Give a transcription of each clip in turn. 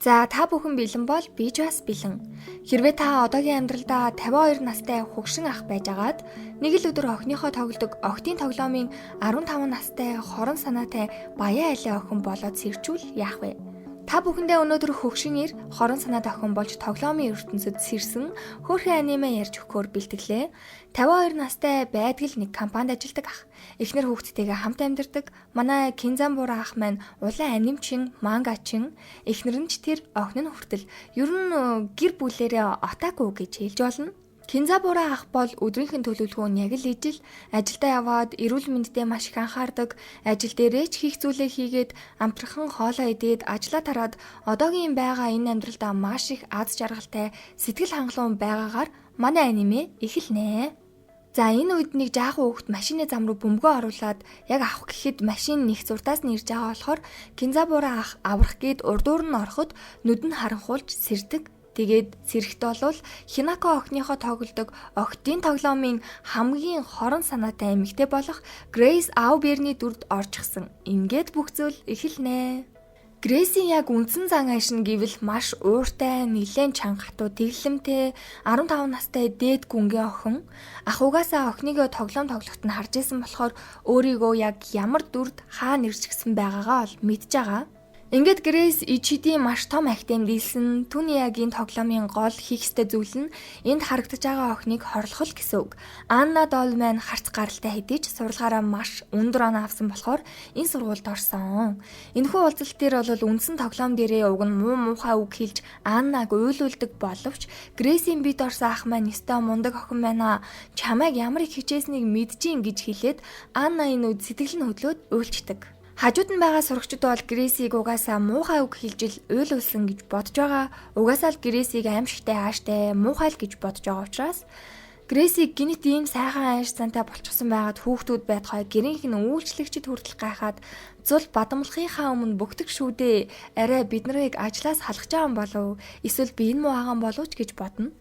За та бүхэн бэлэн бол би ч бас бэлэн. Хэрвээ та одоогийн амьдралдаа 52 настай хөгшин ах байжгаад нэг л өдөр охиныхоо тоглодог охидын тоглоомын 15 настай хорон санаатай баян айлын охин болоод сэрчүүл яах вэ? Та бүхэндээ өнөөдөр хөгшин ир хорон санаад охин болж тоглоомын ертөнцид сэрсэн хөөрхөн аниме ярьж өгөхөөр бэлтгэлээ. 52 настай байдаг нэг компанид ажилладаг ах. Эхнэр хүүхдтэйгээ хамт амьдардаг. Манай Кинзамбура ах маань улаан анимчин, мангачин. Эхнэр нь ч тэр охин нь хүртэл ер нь гэр бүлээрээ отаку гэж хэлж болно. Кинзабура ах бол өдрийнхэн төлөвлөгөө нь яг л ижил, ажилдаа яваад эрүүл мэндэд маш их анхаардаг, ажил дээрээ ч хийх зүйлээ хийгээд амтрахын хоолоо идээд ажлаа тараад одоогийн байгаа энэ амьдралдаа маш их аз жаргалтай, сэтгэл хангалуун байгаагаар манай аниме эхэлнэ. За энэ үед нэг жаахан хүүхэд машины зам руу бөмбөгөө оруулаад яг авах гэхэд машин нэг зурдаас нь ирж байгаа болохоор Кинзабура ах аврах гээд урдуур нь ороход нүд нь харанхуулж сэрдэг. Тэгээд сэрэгт болвол Хинако охиныхоо тоглодог охидын тоглоомын хамгийн хорон санаатай эмэгтэй болох Грейс Ауберний дүрд орчихсон. Ингээд бүх зүйл эхэлнэ. Грейсийн яг үндсэн зан ашин гэвэл маш ууртай, нэлээд чанга хатуу тэглэмтэй 15 настай дээд гүнгийн охин. Ах угаасаа охиныгоо тоглоом тоглоход нь харж исэн болохоор өөрийгөө яг ямар дүрд хаана ирчихсэн байгаагаа ол мэдж байгаа. Ингээд Грейс Ичидийн маш том ахтайм дийлсэн түүний яг энэ тоглоомын гол хийх ёстой зүйл нь энд харагдаж байгаа охиныг хорлох гэсэн үг. Анна Дол маань харц гаралтай хэдиж сурлагаараа маш өндөр оноо авсан болохоор энэ сургуульд орсон. Энэхүү уулзалт дээр бол үндсэн тоглоом дээрээ уг нь муухай үг хэлж Аннаг уйлуулдаг боловч Грейсийн бит орсон ах маань өстой мундаг охин байна. Чамайг ямар их хичээснийг мэджин гэж хэлээд Анна энэ үед сэтгэл нь хөдлөөд уйлчдаг. Хажууд нь байгаа сурагчид бол Грейсийг угаасаа муухай үг хэлжил уйлуулсан гэж бодож байгаа. Угаасаа л Грейсийг аимшигтай ааштай муухай л гэж бодож байгаа учраас Грейсийг гинт ийм сайхан ааш зантай болчихсон байгаад хүүхдүүд байдхай гэрийнх нь үйлчлэгчид хүртэл гайхаад зул бадамлахынхаа өмнө бөгтөг шүү дээ. Арай бид нарыг ажлаас халах жаан болов. Эсвэл би энэ муу хаан болов ч гэж бодно.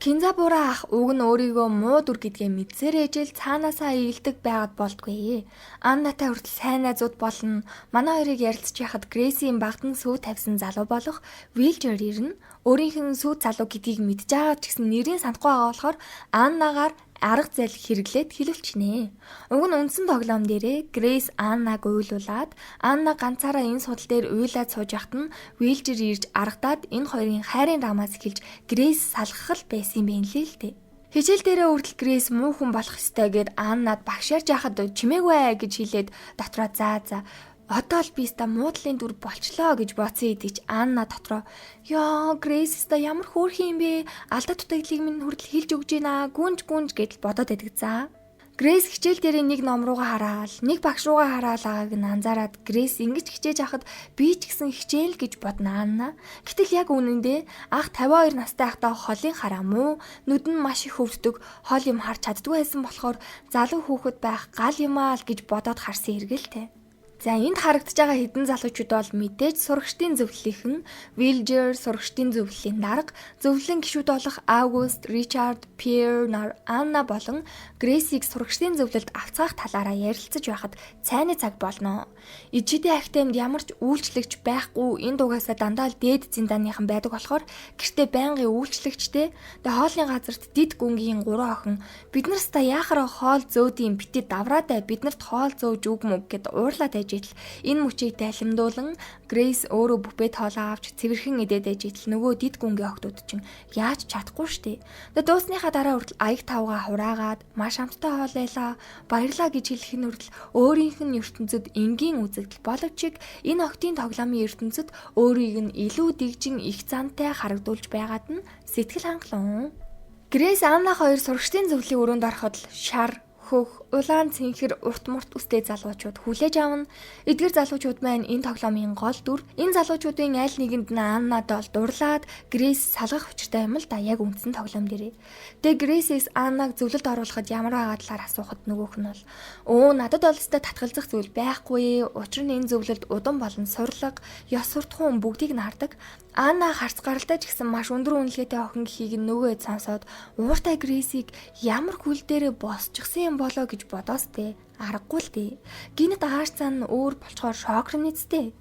Кинзабура ах уг нь өөрийгөө муу дүр гэдгээ мэдсээр ээжэл цаанаасаа ийгэлдэг байгаад болдгүй. Аннатай хүртэл сайн найзууд болно. Манай хоёрыг ярилцж яхад Грейсийн багтан сүү тавьсан залуу болох Вилжер ирнэ. Өөрийнх нь сүү залуу гэдгийг мэдж байгаа ч гэсэн нэрийг санахгүй байгаа болохоор Аннагаар арга зэл хэрэглээд хэлүүлчихнэ. Уг нь үндсэн тоглоом дээрээ Грейс Аннаг уйлуулад Анна ганцаараа энэ судал дээр уйлаад сууж яхад нь Вилжер ирж аргадаад энэ хоёрын хайрын драмаас эхэлж Грейс салгах л байсан юм байна лээ л дээ. Хичээл дээрээ хүртэл Грейс муу хүн болох ёстой гэд Аннад багшаарч яхад чимээгүй гэж хэлээд дотроо за одоо л би ста муудлын дүр болчлоо гэж бодсон идэж Анна дотроо ёо Грейс ста ямар хөөрхөн юм бэ? Алдаа дутагдлыг минь хүртэл хэлж өгж гинэ гүнж гэдэл бодоод байдаг за. Грейс хичээл дээр нэг ном руугаа хараад нэг багш руугаа хараад байгааг нь анзаараад Грейс ингэж хичээж ахад би ч гэсэн хичээл гэж бодно Анна. Гэтэл яг үнэндээ ах 52 настай ахтаа холын хараа муу нүд нь маш их өвддөг хол юм харж чаддгүй байсан болохоор залуу хүүхэд байх гал юмаа л гэж бодоод харсан хэргэлтэй. За энд харагдаж байгаа хэдэн залуучууд бол мэдээж сурагчдын зөвлөлийнхэн Вилжер сурагчдын зөвлөлийн дарга зөвлөлн гишүүд болох Аугуст, Ричард, Пьер, Анна болон Грейсийг сурагчдын зөвлөлд авцгаах талаараа ярилцаж байхад цайны цаг болно. Ичидийн ахтаймд ямар ч үйлчлэгч байхгүй энэ дугаасаа дандаа л дээд зинданыхан байдаг болохоор гэртээ байнгын үйлчлэгчтэй хоолны газарт дид гүнгийн 3 охин бид нарста яахаар хоол зөөдийн битээ давраадаа биднэрт хоол зөөж өгмөг гэд уурлаад энэ мөчийг тайлмдуулан Грейс өөрөө бүфет хоолоо авч цэвэрхэн идээд ижил нөгөө дид гүнгийн охтууд чинь яаж чадахгүй штэ. Тэгээ дуусныхаа дараа хүртэл аяг тавгаа хураагаад маш амттай хоолойлаа баярлаа гэж хэлэх нь хүртэл өөрийнх нь ертөнцид энгийн үзэгдэл боловч энэ охтын тоглоомын ертөнцид өөрийг нь илүү дэгжин их зантай харагдуулж байгаад нь сэтгэл хангалуун. Грейс Анна хоёр сурагчдын зөвлөлийн өрөөнд ороход л шар хөх, улаан цэнхэр, урт мурт үстэй залуучууд хүлээж авна. Эдгээр залуучууд маань энэ тоглоомын гол дүр. Энэ залуучуудын аль нэгэнд нь Анна Дол дурлаад Грейс салгах учиртай юм л да яг үндсэн тоглоом дээрээ. Тэгээ Грейсээс Аннаг зөвлөлд оруулахад ямар байгаа талаар асуухад нөгөөх нь бол надад бол өстой татгалзах зүйл байхгүй. Учир нь энэ зөвлөлд удам болон сурлага, ёс суртахуун бүгдийг нь хардаг. Анна харц гаралтай ч гэсэн маш өндөр үнэлгээтэй охин гэхийг нөгөө сонсоод ууртай Грейсийг ямар хүл дээрээ босчихсан юм болоо гэж бодоос тээ. Аргагүй л дээ. Гинэт аарцаа нь өөр болчоор шокрын эцтэй.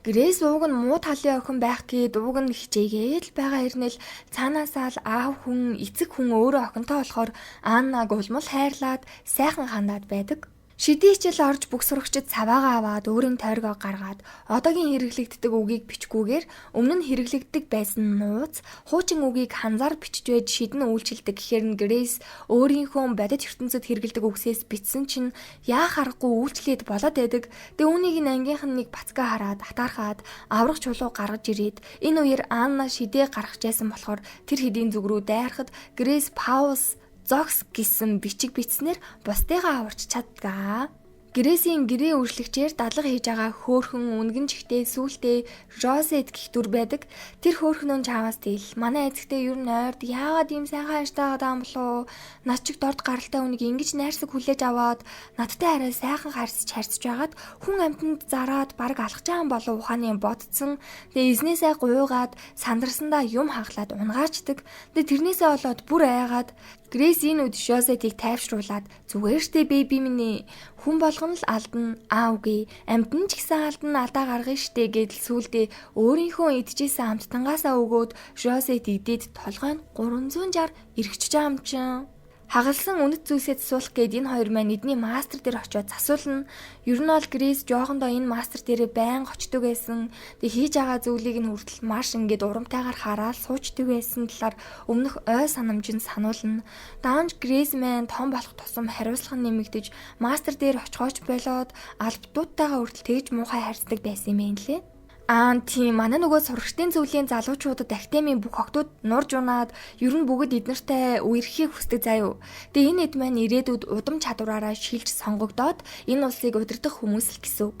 Грэс ууг нь муу талын охин байх гээд ууг нь хичээгээл байгаа хэрнээл цаанаасаа л аав хүн, эцэг хүн өөрөө охинтой болохоор Аннаг улмал хайрлаад сайхан хандаад байдаг. Шидий хичээл орж бүх сурагчид цаваагаа аваад өөрийн тойргоо гаргаад одоогийн хэрэглэгддэг үгийг бичгүүгээр өмнө нь хэрэглэгддэг байсан нууц, хуучин үгийг ханзаар бичиж байж шидэн үйлчилдэг гэхээр нь Грэйс өөрийнхөө бодит ертөнцид хэрэглэдэг үгсээс бичсэн чинь яах аргагүй үйлчлээд болоод байдаг. Тэг үүнийг ангийнх нь нэг бацгаа хараад атаархаад аврах чулуу гаргаж ирээд энэ үеэр Анна шидээ гаргаж байсан болохоор тэр хэдийн зүг рүү дайрахад Грэйс Паус Зогс гэсэн бичиг бичснээр бусдыгаа аварч чадгаа. Грэсийн гэрээ үржлэгчээр дадлага хийж байгаа хөөхөн үнгэн чихтэй сүултээ Розет гэх дүр байдаг. Тэр хөөхнөн чааваас тэл манай эцэгтэй юу нойрд яагаад ийм сайхан хайртай байгаа юм болов? Над чиг дорд гаралтай үнийг ингэж найрсаг хүлээж аваад надтай арай сайхан харьцаж байгаад хүн амьтанд зараад бараг алхаж байгаа болов ухааны бодцсон. Тэгээ эзнээсээ гуйгаад сандарсандаа юм хаглаад унгаарчдаг. Тэгээ тэрнээсээ болоод бүр айгаад Грэс энэ үед Розетийг тайвшруулад зүгээр штэ беби минь хүн болгон л алдна үгүй амьтан ч гэсэн алдна алдаа гаргана штэ гэдэл сүулдэ өөрийнхөө идчихсэн амттангаасаа өгөөд Розет идээд толгой нь 360 эргэжж байгаа юм чинь. Хагалсан үнэт зүйлсээ засуулах гээд энэ хоёр маань эдний мастер дээр очиод засуулна. Ер нь бол Грэс жоохондоо энэ мастер дээрээ байнга очдөг байсан. Тэг хийж байгаа зүйлийг нь хүртэл маш ингээд урамтайгаар хараад суучдаг байсан талаар өмнөх ой санамж нь сануулна. Даанч Грэс маань том болох тусам хариуцлага нь нэмэгдэж мастер дээр очихооч болоод албадуудтайгаа хүртэл тэгж муухай харьцдаг байсан юм лээ. Тийм манай нөгөө сурагчдын зөвлөлийн залуучуудад академийн бүх охтууд нурж унаад ер нь бүгд эднэртэй үерхийг хүсдэг заяа. Тэгээ энэ эд маань ирээдүйд удам чадвараараа шилж сонгогдоод энэ улсыг удирдах хүмүүс л гэсэн үг.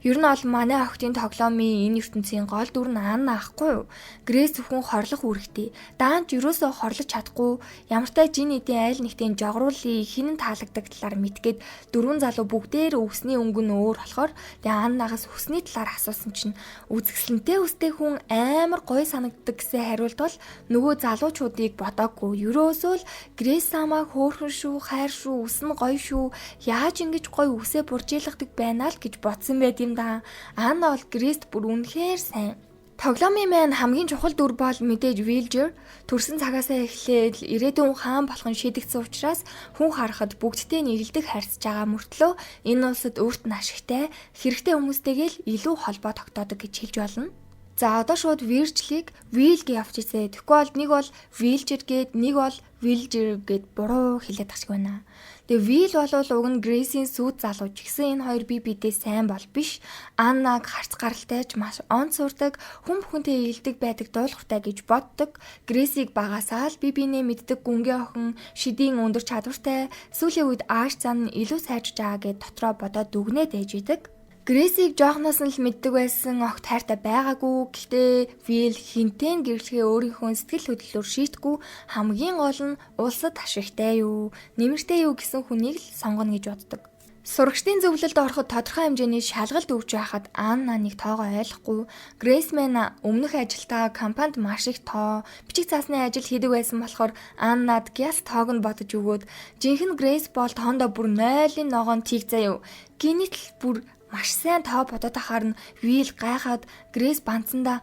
Ер нь бол манай охтын тоглоомын энэ ертөнцийн гол дүр нь Анна ахгүй юу? Грэс зөвхөн хорлох үүрэгтэй. Даанч юусоо хорлож чадахгүй ямартай жин эдийн айл нэгтийн жогруулыг хинэн таалагддаг талаар мэдгээд дөрвөн залуу бүгдээр өгсний өнгө нь өөр болохоор тэгээ Аннагаас өсний талаар асуусан чинь үзэсгэлэнтэй өстэй хүн амар гоё санагддаг гэсэн хариулт бол нөгөө залуучуудыг бодоогүй. Ерөөсөө л Грэс самаа хөөрхөн шүү, хайр шүү, өс нь гоё шүү. Яаж ингэж гоё үсээ буржийлгадаг байна л гэж бодсон байт юм да. Анна бол Грэст бүр үнэхээр сайн. Тоглоомын маань хамгийн чухал дүр бол мэдээж Вилжер. Төрсөн цагаасаа эхлээд ирээдүйн хаан болох нь шийдэгдсэн учраас хүн харахад бүгдтэй нийлдэг харьцаж байгаа мөртлөө энэ улсад өөрт нь ашигтай хэрэгтэй хүмүүстэйгээ л илүү холбоо тогтоодог гэж хэлж болно. За одоо шууд Виржлийг Вилг явчихсэ. Тэгэхгүй бол нэг бол Вилжер гээд нэг бол Вилжер гээд буруу хэлээд тахчих байна. Тэгээ Вил болвол уг нь Грэсийн сүйд залуу ч гэсэн энэ хоёр бие биедээ сайн бол биш. Аннаг харц гаралтайч маш онц сурдаг, хүн бүхэнтэй илдэг байдаг дуулууртай гэж боддог. Грэсийг багасаа л бие биенээ мэддэг гүнгээ охин, шидийн өндөр чадвартай, сүүлийн үед ааш зан илүү сайжрж байгаа гэд дотроо бодоод дүгнээд ээж идэг. Грэсийг жоохноос нь л мэддэг байсан огт хайртай байгаагүй. Гэхдээ Вил хинтэн гэрлэхээ өөрийнхөө сэтгэл хөдлөлөөр шийтгүй хамгийн гол нь улсад ашигтай юу, нэмэртэй юу гэсэн хүнийг л сонгоно гэж боддог. Сурагчдын зөвлөлд ороход тодорхой хэмжээний шалгалт өгч байхад Анна нэг тоогоо ойлгохгүй. Грэс маань өмнөх ажилдаа компанид маш их тоо, бичиг цаасны ажил хийдэг байсан болохоор Аннад гяс тоог нь бодож өгөөд жинхэнэ Грэс бол тоондоо бүр 0-ын ногоон тийг заяа. Гинитл бүр маш сайн тоо бодоод ахаар нь Вил гайхаад Грэс банцсандаа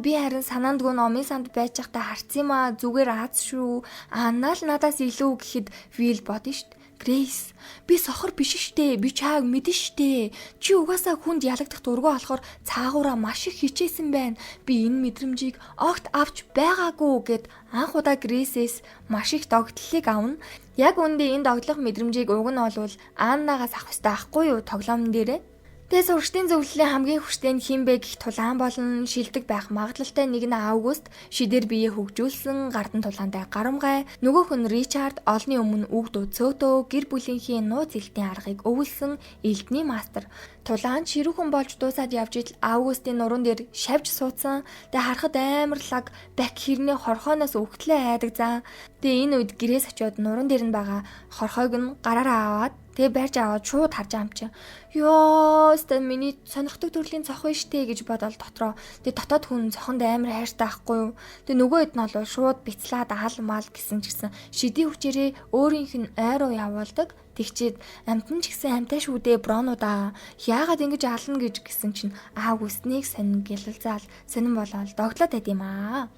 би харин санаандгүй номын санд байж байхдаа харц юм зүгээр Аз шүү. Анна л надаас илүү гэхэд Вил бодно штт. Грэс би сохор биш штэ. Би чааг мэдэн штэ. Чи угаасаа хүнд ялагдах дургүй болохоор цаагаараа маш их хичээсэн байна. Би энэ мэдрэмжийг огт авч байгаагүй гэд анх удаа Грэсээс маш их догтлолыг авна. Яг үндэ энэ догтлох мэдрэмжийг уг нь олвол Аннагаас авах хэрэгтэй байхгүй юу тоглоомн дээрээ. Тэгээ сурагчдын зөвлөлийн хамгийн хүчтэй нь хин бэ гэх тулаан болон шилдэг байх магадлалтай нэг нь Аугуст шидээр биеэ хөгжүүлсэн гардан тулаантай гарамгай, нөгөөх нь Ричард олны өмнө үг дуу цөөтөө гэр бүлийнхээ нууц элтийн аргыг өвлсөн элдний мастер. Тулаан ширүүхэн болж дуусаад явж ил Аугустын нуруунд дээр шавж суудсан. Тэгээ харахад амар лаг бак хэрнээ хорхооноос өгтлээ айдаг заа. Тэгээ энэ үед гэрээс очиод нуруунд дээр нь байгаа хорхойг нь гараараа аваад тэгээ барьж аваад шууд харж байгаа юм чи. Ёо, өстө миний сонирхдаг төрлийн цохоо штэ гэж бодоод дотроо. Тэгээ дотоод хүн цохонд амар хайртай байхгүй юу. Тэгээ нөгөө хэд нь бол шууд бицлаад аал мал гэсэн ч гэсэн шидийн хүчээрээ өөрийнх нь ойроо явуулдаг. Тэгчээд амтан ч гэсэн амтай шүү дээ бронуудаа. Яагаад ингэж ална гэж гисэн чинь аав үснийг сонин гэлэлзаал сонин болоод доглоод байд юм аа.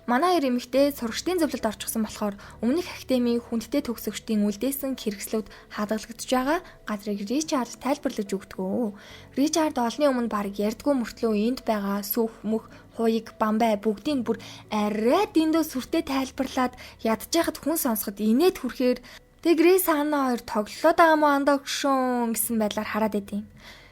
Манай хоёр эмэгтэй сурагчдын зөвлөлд орчихсон болохоор өмнөх академийн хүндтэй төгсөгчдийн үлдээсэн хэрэгслүүд хадгалагдж байгаа газрыг Ричард тайлбарлаж өгдөгөө. Ричард олонний өмнө баг ярьдгүй мөртлөө энд байгаа сүх мөх хуйг бамбай бүгдийг бүр арай дэндөө сүртэй тайлбарлаад ядчихад хүн сонсоход инээд хүрэхээр Грейс Анна хоёр тоглолоод байгаа мó андаа гшүүн гэсэн байдлаар хараад байдیں۔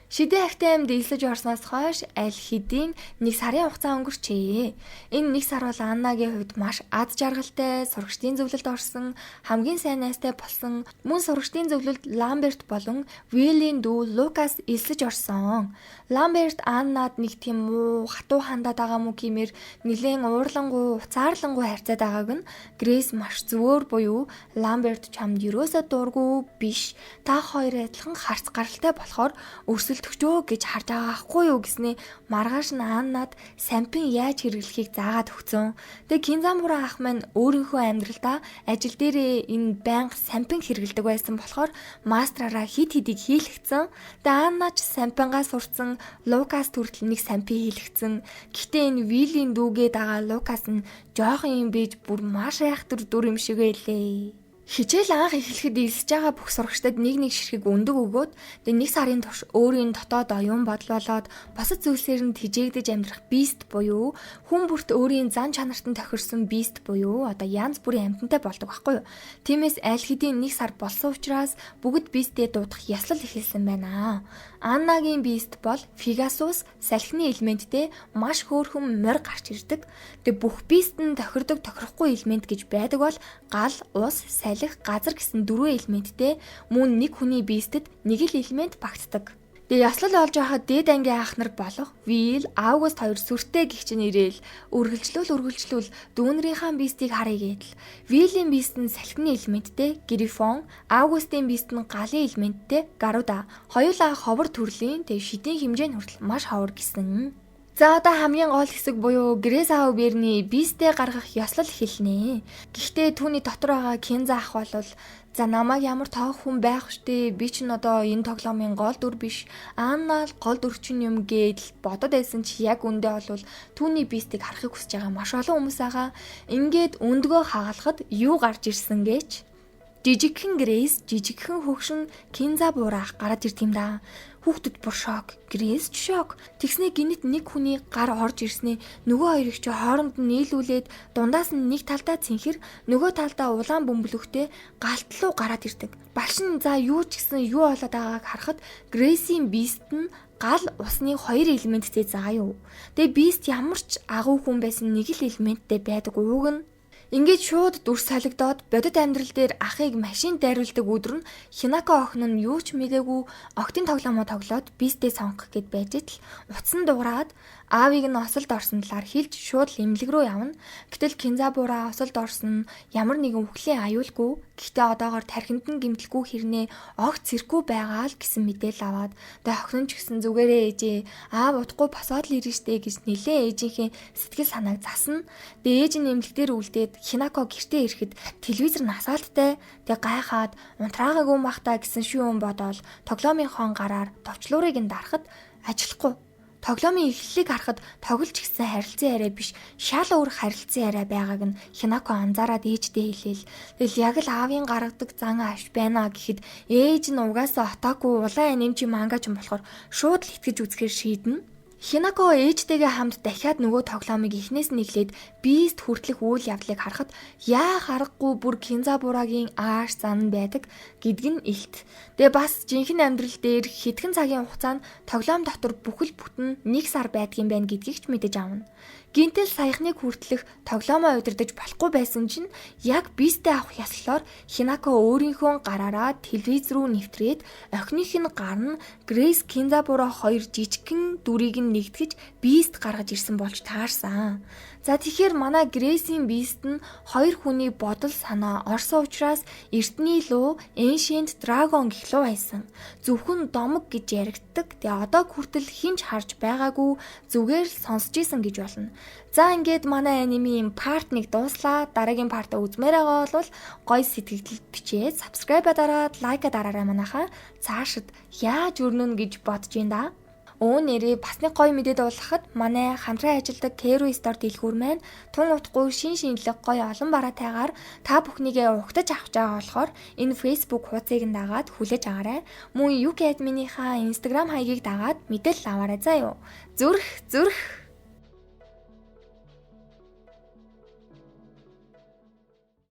Шидэ актемд элсэж орсноос хойш аль хэдийн 1 сарын хугацаа өнгөрчээ. Энэ 1 сар бол Аннагийн хувьд маш аз жаргалтай, сурагчдын зөвлөлд орсон, хамгийн сайн найзтай болсон, мөн сурагчдын зөвлөлд Ламберт болон Виллийн дүү Лукас элсэж орсон. Ламберт Аннад нэг тийм муу, хатуу хандаад байгаа мүү гэмээр нэлээд уурлангуй, уцаарлангуй харьцаад байгааг нь Грейс маш зөвөр буюу Ламберт чамд юусоо дурггүй биш. Та хоёр адилхан харц гаралтай болохоор өрсөлдөгчөө гэж харж байгаа ахгүй юу гэснээ маргааш нь Аннад сампин яаж хэрэглэхийг заагаад өгцөн. Тэгээ Кинзамура ах маань өөрийнхөө амьдралдаа ажил дээрээ энэ байнга сампин хэрэглэдэг байсан болохоор мастраараа хит хидийг хийлгцэн. Тэгээ Анна ч сампингаа сурцсан, Лукас төртөл нэг сампин хийлгцэн. Гэхдээ энэ Виллийн дүүгээ дагаа Лукас нь жоохон юм бийж бүр маш айхтар дүр юм шиг байлээ. Хичээл анх эхлэхэд элсэж байгаа бүх сурагчдад нэг ширхэг өндөг өгөөд тэгээ 1 сарын турш өөрийн дотоод оюун бодлолоод босод зүйлсээр нь тэжээгдэж амьдрах бист буюу хүн бүрт өөрийн зан чанарт нь тохирсон бист буюу одоо янз бүрийн амьтантай болдог байхгүй юу. Тиймээс аль хэдийн 1 сар болсон учраас бүгд бистээ дуудах ёслол эхэлсэн байна. Аннагийн бист бол Фигасус салхины элементтэй маш хөөрхөн морь гарч ирдэг. Тэгээ бүх бист нь тохирдог тохирохгүй элемент гэж байдаг бол гал, ус, салхи, газар гэсэн 4 элементтэй мөн нэг хүний бистэд нэг л элемент багтдаг. Тэгээ яслал олж байхад дээд ангийн ах нар болох Вил, Август хоёр сүртэй гихчин ирээл үргэлжлүүл дүүнрийнхаа бистийг харъя гэдэл. Вилийн бист нь салхины элементтэй Грифон, Августын бист нь галын элементтэй Гаруда. Хоёулаа ховор төрлийн тэгээ шидийн хэмжээнд хүртэл маш ховор гэсэн. За одоо хамгийн гол хэсэг буюу Грейс аав Берни бистээ гаргах ёслол эхэлнэ. Гэхдээ түүний дотор байгаа Кинза ах бол за намайг ямар тоох хүн байх штэ би ч н одоо энэ тоглоомын гол дүр биш. Анна л гол дүрчин юм гэдэл бодод байсан чи яг үндэ бол түүний бистийг харахыг хүсэж байгаа маш олон хүмүүс байгаа. Ингээд өндгөө хагалахад юу гарч ирсэн гэж жижигхэн Грейс жижигхэн хөгшин Кинза буурах гараад ирд юм да. Хүүхдүүд бүр шок, Грейс ч шок. Тэгснээ гинэт нэг хүний гар орж ирснээ нөгөө хоёрыг ч хооронд нь нийлүүлээд дундаас нь нэг талдаа цэнхэр нөгөө талдаа улаан бөмбөлөгтэй галтлуу гараад ирдэг. Багш нь за юу ч гэсэн юу болоод байгааг харахад Грейсийн бист нь гал усны 2 элементтэй заа юу. Тэгээ бист ямар ч агуу хүн байсан нэг л элементтэй байдаг ууг нь. Ингээд шууд дүр салгидоод бодит амьдрал дээр ахыг машин дайруулдаг өдөр нь Хинако охин нь юу ч мэдээгүй октын тоглоомоо тоглоод бистээ сонгох гэд байж тал утсан дуурайад аавыг нь осолд орсон талаар хэлж шууд эмнэлэг рүү явна. Гэтэл Кинзабура осолд орсон нь ямар нэгэн үхлийн аюулгүй. Гэхдээ одоогоор тархинд нь гэмтэлгүй хэрнээ огт цэргүй байгаа л гэсэн мэдээлэл аваад тэгээ охин ч гэсэн зүгээрээ ээжээ аав утгагүй босоод л ирнэ штэ гэж нилээ ээжийнхээ сэтгэл санааг засна. Тэгээ ээж нь эмнэлэг дээр үлдээд Хинако гэртээ ирэхэд телевизэр насаалттай тэгээ гайхаад унтраагаагүй махтаа гэсэн шүүн бодоол тоглоомынхон гараар товчлуурыг нь дарахад ажиллахгүй. Тоглоомын эхлэлийг харахад тоглож гисэн харилцан яриа биш шал өөр харилцан яриа байгааг нь Хинако анзаараад ээждээ хэлээл. Тэгэл яг л аавын гаргадаг зан авч байна гэхэд ээж нь угаасаа отаагүй улаан анимчи манга ч юм болохоор шууд л итгэж үзэхээр шийднэ. Хинако ээжтэйгээ хамт дахиад нөгөө тоглоомыг эхнээс нь эхлээд бист хүртэлх үйл явдлыг харахад яа харахгүй бүр Кинзабурагийн ааш зан байдаг гэдг нь илт. Тэгээ бас жинхэнэ амьдрал дээр хэдхэн цагийн хугацаанд тоглоом дотор бүхэл бүтэн 1 сар байдгийн байна гэдгийг ч мэдэж авна. Гинтэл саяхныг хүртэлх тоглоомоо удирдах болохгүй байсан чинь яг бистээ авах яслалаар Хинако өөрийнхөө гараараа телевиз рүү нэвтрээд охиных нь гар нь Грейс Кинзабура хоёр жижигхэн дүрийг нь нэгтгэж бист гаргаж ирсэн болж таарсан. За тэгэхээр манай Грейсийн бист нь хоёр хүний бодол санаа орсон учраас эртний луу Ancient Dragon гэх луу байсан. Зөвхөн домог гэж яригддаг. Тэгээ одоо хүртэл хинч харж байгаагүй зүгээр л сонсч исэн гэж болно. За ингээд манай анимийн part 1 дууслаа. Дараагийн part-а үзмээр байгаа бол гоё сэтгэл бичээд subscribe дараад лайка дараарай манайхаа. Цаашид яаж өрнөн гэж бодож ин да. Нэрээ бас нэг гоё мэдээд болгоход манай хамтран ажилладаг Kero Store дэлгүүр маань тун утгагүй шинэлэг гоё олон бараатайгаар та бүхнийгээ угтаж авч байгаа болохоор энэ Facebook хуудсыг нь дагаад хүлээж аваарай. Мөн UK admin-ийнхаа Instagram хаягийг дагаад мэдээлэл аваарай заа юу. Зүрх